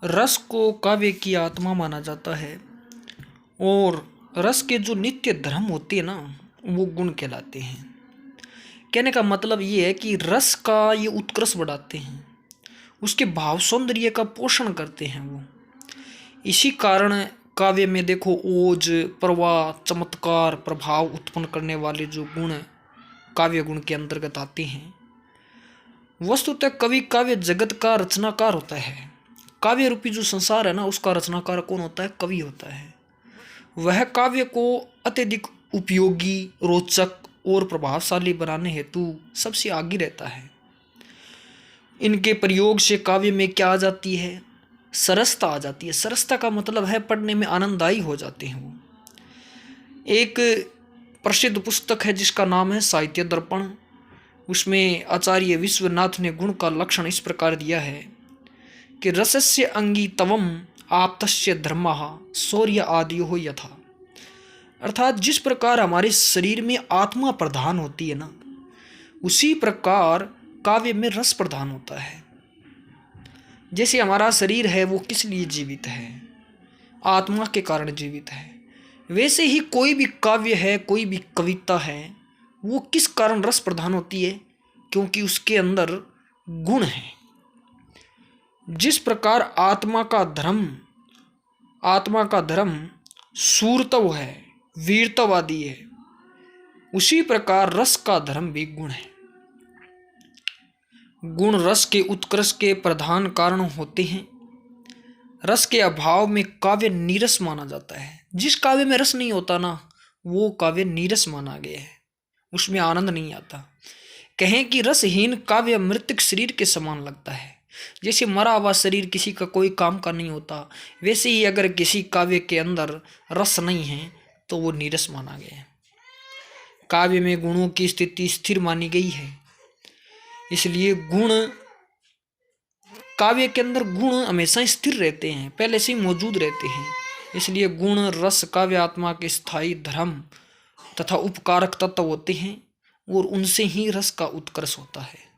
रस को काव्य की आत्मा माना जाता है और रस के जो नित्य धर्म होते हैं ना, वो गुण कहलाते हैं। कहने का मतलब ये है कि रस का ये उत्कर्ष बढ़ाते हैं, उसके भाव सौंदर्य का पोषण करते हैं वो। इसी कारण काव्य में देखो ओज, प्रवाह, चमत्कार, प्रभाव उत्पन्न करने वाले जो गुण काव्य गुण के अंतर्गत आते हैं। वस्तुतः कवि काव्य जगत का रचनाकार होता है। काव्य रूपी जो संसार है ना, उसका रचनाकार कौन होता है? कवि होता है। वह काव्य को अत्यधिक उपयोगी, रोचक और प्रभावशाली बनाने हेतु सबसे आगे रहता है। इनके प्रयोग से काव्य में क्या आ जाती है? सरसता आ जाती है। सरसता का मतलब है पढ़ने में आनंददायी हो जाते हैं वो। एक प्रसिद्ध पुस्तक है जिसका नाम है साहित्य दर्पण। उसमें आचार्य विश्वनाथ ने गुण का लक्षण इस प्रकार दिया है कि रसस्य अंगीतवम आप्तस्य धर्मः शौर्य आदियो यथा। अर्थात जिस प्रकार हमारे शरीर में आत्मा प्रधान होती है ना, उसी प्रकार काव्य में रस प्रधान होता है। जैसे हमारा शरीर है वो किस लिए जीवित है? आत्मा के कारण जीवित है। वैसे ही कोई भी काव्य है, कोई भी कविता है, वो किस कारण रस प्रधान होती है? क्योंकि उसके अंदर गुण है। जिस प्रकार आत्मा का धर्म शूरत्व है, वीरत्व आदि है, उसी प्रकार रस का धर्म भी गुण है। गुण रस के उत्कर्ष के प्रधान कारण होते हैं। रस के अभाव में काव्य नीरस माना जाता है। जिस काव्य में रस नहीं होता ना, वो काव्य नीरस माना गया है, उसमें आनंद नहीं आता। कहें कि रसहीन काव्य मृतक शरीर के समान लगता है। जैसे मरा हुआ शरीर किसी का कोई काम का नहीं होता, वैसे ही अगर किसी काव्य के अंदर रस नहीं है तो वो नीरस माना गया है। काव्य में गुणों की स्थिति स्थिर मानी गई है, इसलिए काव्य के अंदर गुण हमेशा स्थिर रहते हैं, पहले से ही मौजूद रहते हैं। इसलिए गुण रस काव्य आत्मा के स्थायी धर्म तथा उपकारक तत्व होते हैं और उनसे ही रस का उत्कर्ष होता है।